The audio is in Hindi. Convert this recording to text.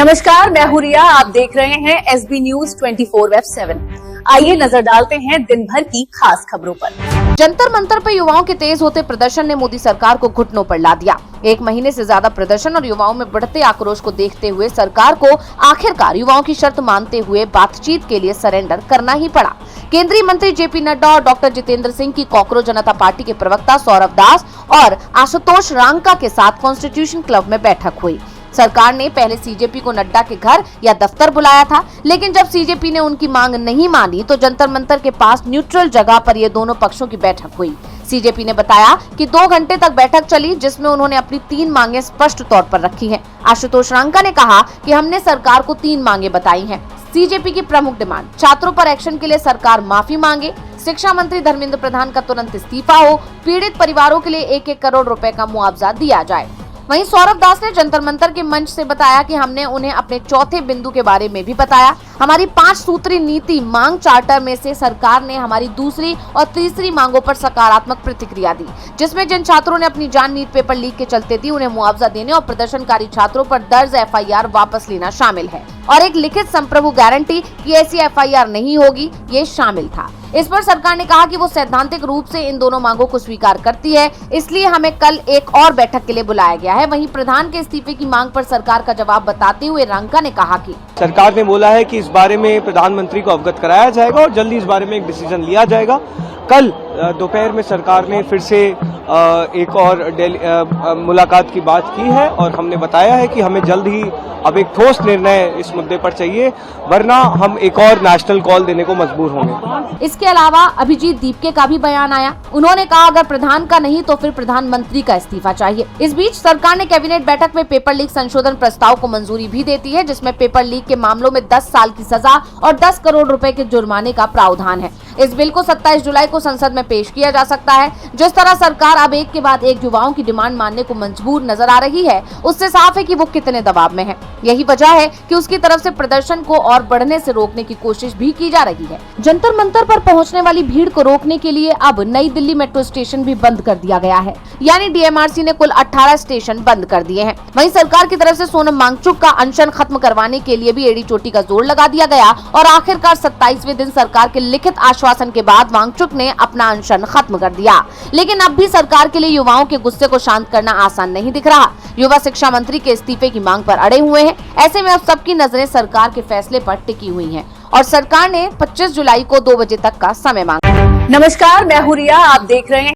नमस्कार, मैं हूं रिया। आप देख रहे हैं एसबी न्यूज 24/7। आइए नजर डालते हैं दिन भर की खास खबरों पर। जंतर मंतर पर युवाओं के तेज होते प्रदर्शन ने मोदी सरकार को घुटनों पर ला दिया। एक महीने से ज्यादा प्रदर्शन और युवाओं में बढ़ते आक्रोश को देखते हुए सरकार को आखिरकार युवाओं की शर्त मानते हुए बातचीत के लिए सरेंडर करना ही पड़ा। केंद्रीय मंत्री जेपी नड्डा और डॉक्टर जितेंद्र सिंह की कॉकरोच जनता पार्टी के प्रवक्ता सौरभ दास और आशुतोष रांका के साथ कॉन्स्टिट्यूशन क्लब में बैठक हुई। सरकार ने पहले सीजेपी को नड्डा के घर या दफ्तर बुलाया था, लेकिन जब सीजेपी ने उनकी मांग नहीं मानी तो जंतर मंतर के पास न्यूट्रल जगह पर ये दोनों पक्षों की बैठक हुई। सीजेपी ने बताया कि 2 घंटे तक बैठक चली, जिसमें उन्होंने अपनी 3 मांगे स्पष्ट तौर पर रखी हैं। आशुतोष रांका ने कहा कि हमने सरकार को 3 मांगे बताई हैं। सीजेपी की प्रमुख डिमांड छात्रों पर एक्शन के लिए सरकार माफी मांगे, शिक्षा मंत्री धर्मेंद्र प्रधान का तुरंत इस्तीफा हो, पीड़ित परिवारों के लिए 1-1 करोड़ रुपए का मुआवजा दिया जाए। वहीं सौरभ दास ने जंतर मंतर के मंच से बताया कि हमने उन्हें अपने चौथे बिंदु के बारे में भी बताया। हमारी 5 सूत्री नीति मांग चार्टर में से सरकार ने हमारी दूसरी और तीसरी मांगों पर सकारात्मक प्रतिक्रिया दी, जिसमें जिन छात्रों ने अपनी जान नीट पेपर लीक के चलते दी उन्हें मुआवजा देने और प्रदर्शनकारी छात्रों पर दर्ज एफआईआर वापस लेना शामिल है और एक लिखित संप्रभु गारंटी कि ऐसी एफआईआर नहीं होगी, ये शामिल था। इस पर सरकार ने कहा कि वो सैद्धांतिक रूप से इन दोनों मांगों को स्वीकार करती है, इसलिए हमें कल एक और बैठक के लिए बुलाया गया है। वहीं प्रधान के इस्तीफे की मांग पर सरकार का जवाब बताते हुए रांका ने कहा कि सरकार ने बोला है कि इस बारे में प्रधानमंत्री को अवगत कराया जाएगा और जल्दी इस बारे में एक डिसीजन लिया जाएगा। कल दोपहर में सरकार ने फिर से एक और मुलाकात की बात की है और हमने बताया है कि हमें जल्द ही अब एक ठोस निर्णय इस मुद्दे पर चाहिए, वरना हम एक और नेशनल कॉल देने को मजबूर होंगे। इसके अलावा अभिजीत दीपके का भी बयान आया। उन्होंने कहा अगर प्रधान का नहीं तो फिर प्रधानमंत्री का इस्तीफा चाहिए। इस बीच सरकार ने कैबिनेट बैठक में पेपर लीक संशोधन प्रस्ताव को मंजूरी भी देती है, जिसमें पेपर लीक के मामलों में 10 साल की सजा और 10 करोड़ रुपए के जुर्माने का प्रावधान है। इस बिल को 27 जुलाई को संसद में पेश किया जा सकता है। जिस तरह सरकार अब एक के बाद एक युवाओं की डिमांड मानने को मजबूर नजर आ रही है, उससे साफ है कि वो कितने दबाव में है। यही वजह है कि उसकी तरफ से प्रदर्शन को और बढ़ने से रोकने की कोशिश भी की जा रही है। जंतर मंतर पर पहुंचने वाली भीड़ को रोकने के लिए अब नई दिल्ली मेट्रो स्टेशन भी बंद कर दिया गया है, यानी डीएमआरसी ने कुल 18 स्टेशन बंद कर दिए हैं। वहीं सरकार की तरफ से सोनम वांगचुक का अनशन खत्म करवाने के लिए भी एड़ी चोटी का जोर लगा दिया गया और आखिरकार 27वें दिन सरकार के लिखित आश्वासन के बाद वांगचुक ने अपना अनशन खत्म कर दिया। लेकिन अब भी सरकार के लिए युवाओं के गुस्से को शांत करना आसान नहीं दिख रहा। युवा शिक्षा मंत्री के इस्तीफे की मांग पर अड़े हुए हैं। ऐसे में अब सबकी नजरें सरकार के फैसले पर टिकी हुई हैं और सरकार ने 25 जुलाई को 2 बजे तक का समय मांगा। नमस्कार, मैं हूं रिया। आप देख रहे हैं